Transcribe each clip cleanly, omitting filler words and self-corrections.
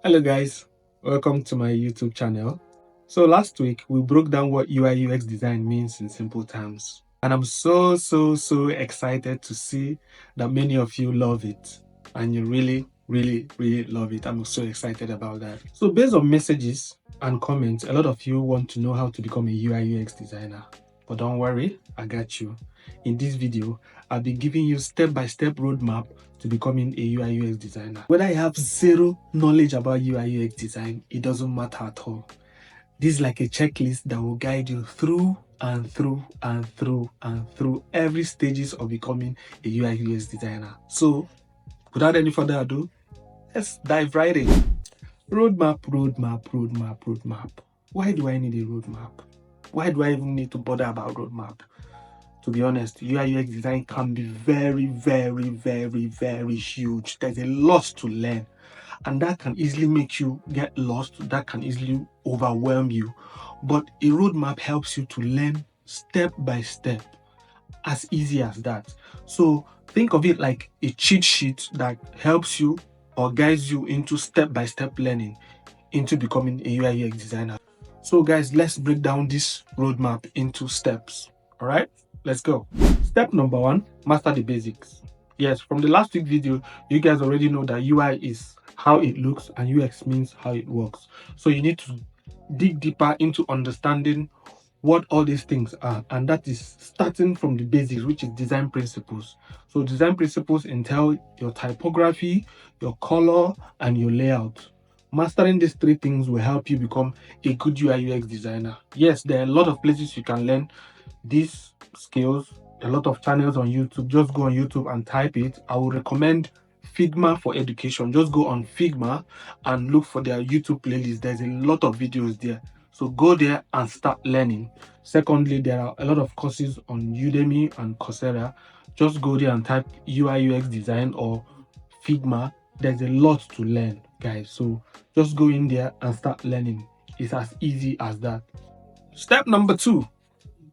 Hello guys, welcome to my YouTube channel. So last week we broke down what UI UX design means in simple terms, and I'm so excited to see that many of you love it and you really love it. I'm so excited about that. So based on messages and comments, a lot of you want to know how to become a UI UX designer, but don't worry, I got you. In this video, I'll be giving you step-by-step roadmap to becoming a UI UX designer. Whether you have zero knowledge about UI UX design, it doesn't matter at all. This is like a checklist that will guide you through and through every stages of becoming a UI UX designer. So without any further ado, let's dive right in. Roadmap. Why do I need a roadmap? Why do I even need to bother about roadmap? To be honest, UI UX design can be very huge. There's a lot to learn, and that can easily make you get lost. That can easily overwhelm you. But a roadmap helps you to learn step by step, as easy as that. So think of it like a cheat sheet that helps you or guides you into step by step learning into becoming a UI UX designer. So guys, let's break down this roadmap into steps. All right, let's go. Step number 1, master the basics. Yes, from the last week video, you guys already know that UI is how it looks and UX means how it works. So you need to dig deeper into understanding what all these things are, and that is starting from the basics, which is design principles. So design principles entail your typography, your color, and your layout. Mastering these 3 things will help you become a good UI UX designer. Yes, there are a lot of places you can learn these skills, a lot of channels on YouTube. Just go on YouTube and type it. I would recommend Figma for education. Just go on Figma and look for their YouTube playlist. There's a lot of videos there. So go there and start learning. Secondly, there are a lot of courses on Udemy and Coursera. Just go there and type UI UX design or Figma. There's a lot to learn, guys. So just go in there and start learning. It's as easy as that. Step number 2,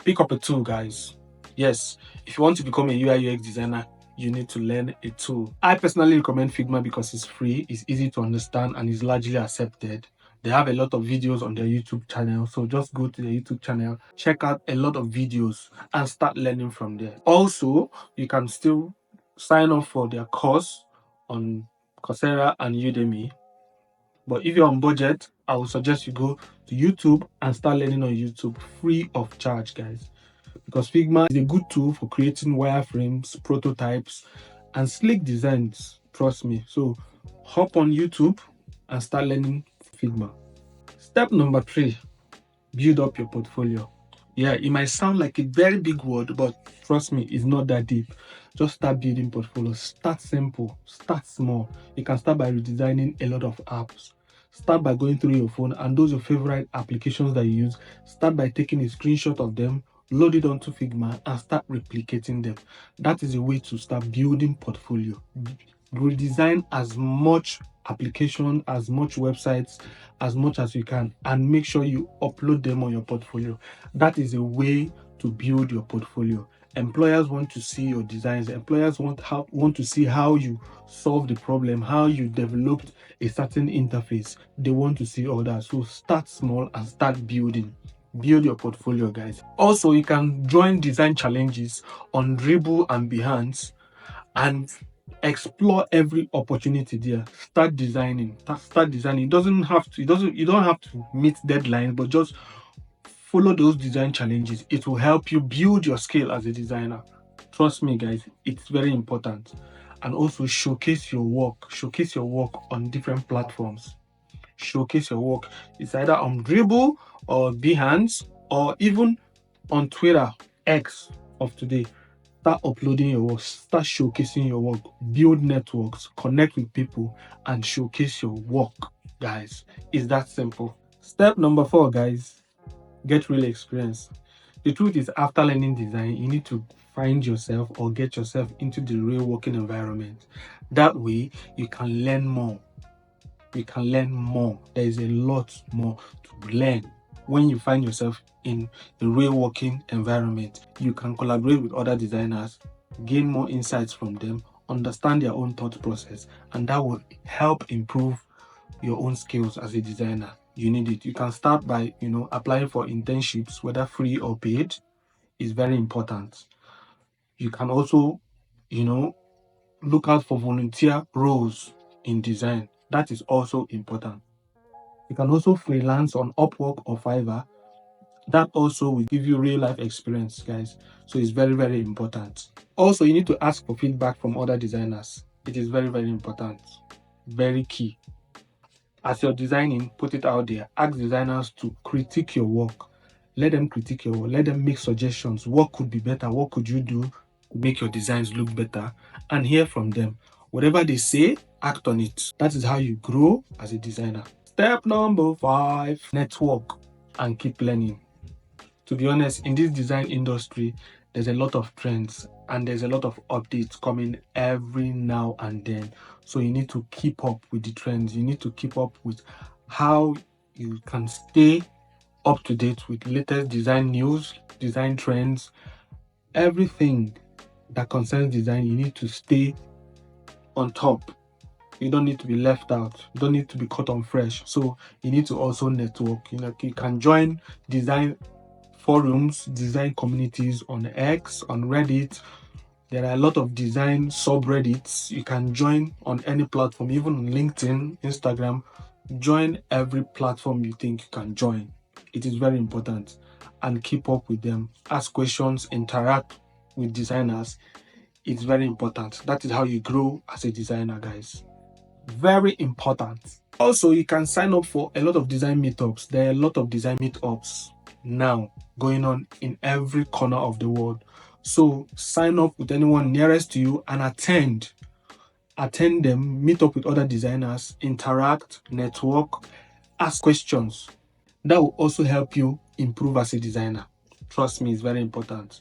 pick up a tool, guys. Yes, if you want to become a UI UX designer, you need to learn a tool. I personally recommend Figma because it's free, it's easy to understand, and is largely accepted. They have a lot of videos on their YouTube channel, so just go to their YouTube channel, check out a lot of videos, and start learning from there. Also, you can still sign up for their course on Coursera and Udemy. But if you're on budget, I would suggest you go to YouTube and start learning on YouTube free of charge, guys. Because Figma is a good tool for creating wireframes, prototypes, and sleek designs. Trust me. So hop on YouTube and start learning Figma. Step number 3, build up your portfolio. Yeah, it might sound like a very big word, but trust me, it's not that deep. Just start building portfolios. Start simple, start small. You can start by redesigning a lot of apps. Start by going through your phone and those your favorite applications that you use. Start by taking a screenshot of them, load it onto Figma, and start replicating them. That is a way to start building portfolio. Redesign as much application, as much websites, as much as you can, and make sure you upload them on your portfolio. That is a way to build your portfolio. Employers want to see your designs. Employers want to see how you solve the problem, how you developed a certain interface. They want to see all that. So start small and start building. Build your portfolio, guys. Also, you can join design challenges on Dribble and Behance and explore every opportunity there. Start designing. You don't have to meet deadlines, but just follow those design challenges. It will help you build your skill as a designer. Trust me, guys, it's very important. And also showcase your work. Showcase your work on different platforms. Showcase your work. It's either on Dribble or Behance or even on Twitter, X of today. Start uploading your work, start showcasing your work, build networks, connect with people, and showcase your work, guys. It's that simple. Step number 4, guys, get real experience. The truth is, after learning design, you need to find yourself or get yourself into the real working environment. That way, you can learn more. You can learn more. There is a lot more to learn. When you find yourself in the real working environment, you can collaborate with other designers, gain more insights from them, understand their own thought process, and that will help improve your own skills as a designer. You need it. You can start by, applying for internships, whether free or paid, is very important. You can also, look out for volunteer roles in design. That is also important. You can also freelance on Upwork or Fiverr. That also will give you real life experience, guys. So it's very, very important. Also, you need to ask for feedback from other designers. It is very, very important. Very key. As you're designing, put it out there. Ask designers to critique your work. Let them critique your work. Let them make suggestions. What could be better? What could you do to make your designs look better? And hear from them. Whatever they say, act on it. That is how you grow as a designer. Step number 5, network and keep learning. To be honest, in this design industry, there's a lot of trends and there's a lot of updates coming every now and then. So you need to keep up with the trends. You need to keep up with how you can stay up to date with latest design news, design trends, everything that concerns design. You need to stay on top. You don't need to be left out. You don't need to be caught on fresh. So you need to also network. You can join design forums, design communities on X, on Reddit. There are a lot of design subreddits you can join on any platform, even on LinkedIn, Instagram. Join every platform you think you can join. It is very important. And keep up with them. Ask questions, interact with designers. It's very important. That is how you grow as a designer, guys. Very important. Also, you can sign up for a lot of design meetups. There are a lot of design meetups now going on in every corner of the world. So sign up with anyone nearest to you and attend them, meet up with other designers, interact, network, ask questions. That will also help you improve as a designer. Trust me, it's very important.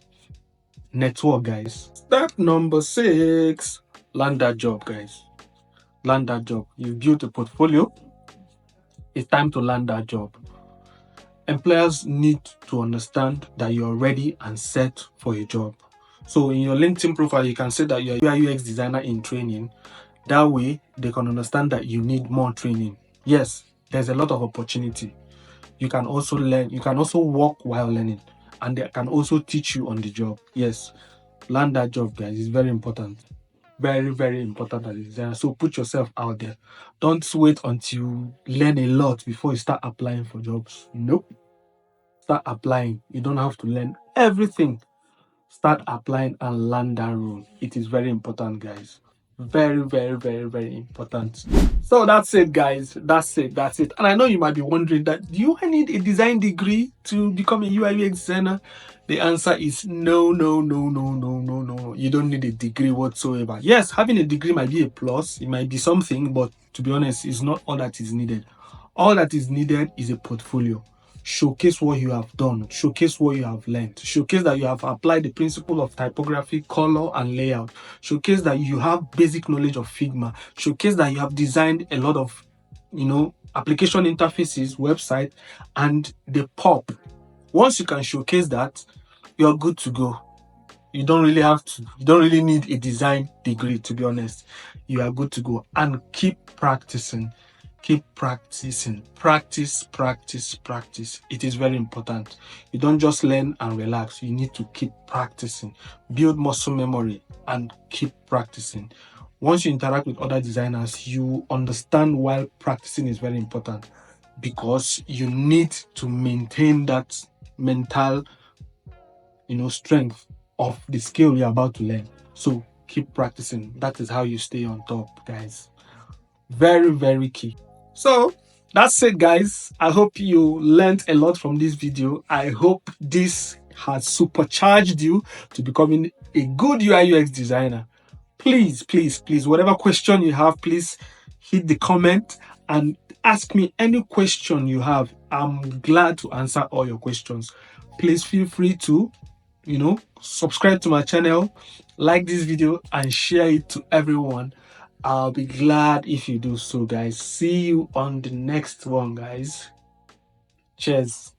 Network, guys. Step number 6, land that job, guys. Land that job. You've built a portfolio. It's time to land that job. Employers need to understand that you're ready and set for a job. So in your LinkedIn profile, you can say that you're a UIUX designer in training. That way, they can understand that you need more training. Yes, there's a lot of opportunity. You can also learn. You can also work while learning. And they can also teach you on the job. Yes, land that job, guys. It's very important. Very, very important as a designer. So put yourself out there. Don't wait until you learn a lot before you start applying for jobs. Nope. Start applying. You don't have to learn everything. Start applying and learn that role. It is very important, guys. Very, very, very, very important. So that's it, guys. That's it. And I know you might be wondering that, do I need a design degree to become a UI/UX designer? The answer is no, no, no, no, no, no, no. You don't need a degree whatsoever. Yes, having a degree might be a plus. It might be something, but to be honest, it's not all that is needed. All that is needed is a portfolio. Showcase what you have done, showcase what you have learned, showcase that you have applied the principle of typography, color, and layout, showcase that you have basic knowledge of Figma, showcase that you have designed a lot of, application interfaces, website, and they pop. Once you can showcase that, you're good to go. You don't really need a design degree, to be honest. You are good to go. And keep practicing. Keep practicing. Practice. It is very important. You don't just learn and relax. You need to keep practicing. Build muscle memory and keep practicing. Once you interact with other designers, you understand why practicing is very important, because you need to maintain that mental strength of the skill you're about to learn. So keep practicing. That is how you stay on top, guys. Very, very key. So that's it, guys. I hope you learned a lot from this video. I hope this has supercharged you to becoming a good UI/UX designer. Please, whatever question you have, please hit the comment and ask me any question you have. I'm glad to answer all your questions. Please feel free to subscribe to my channel, like this video, and share it to everyone. I'll be glad if you do so, guys. See you on the next one, guys. Cheers.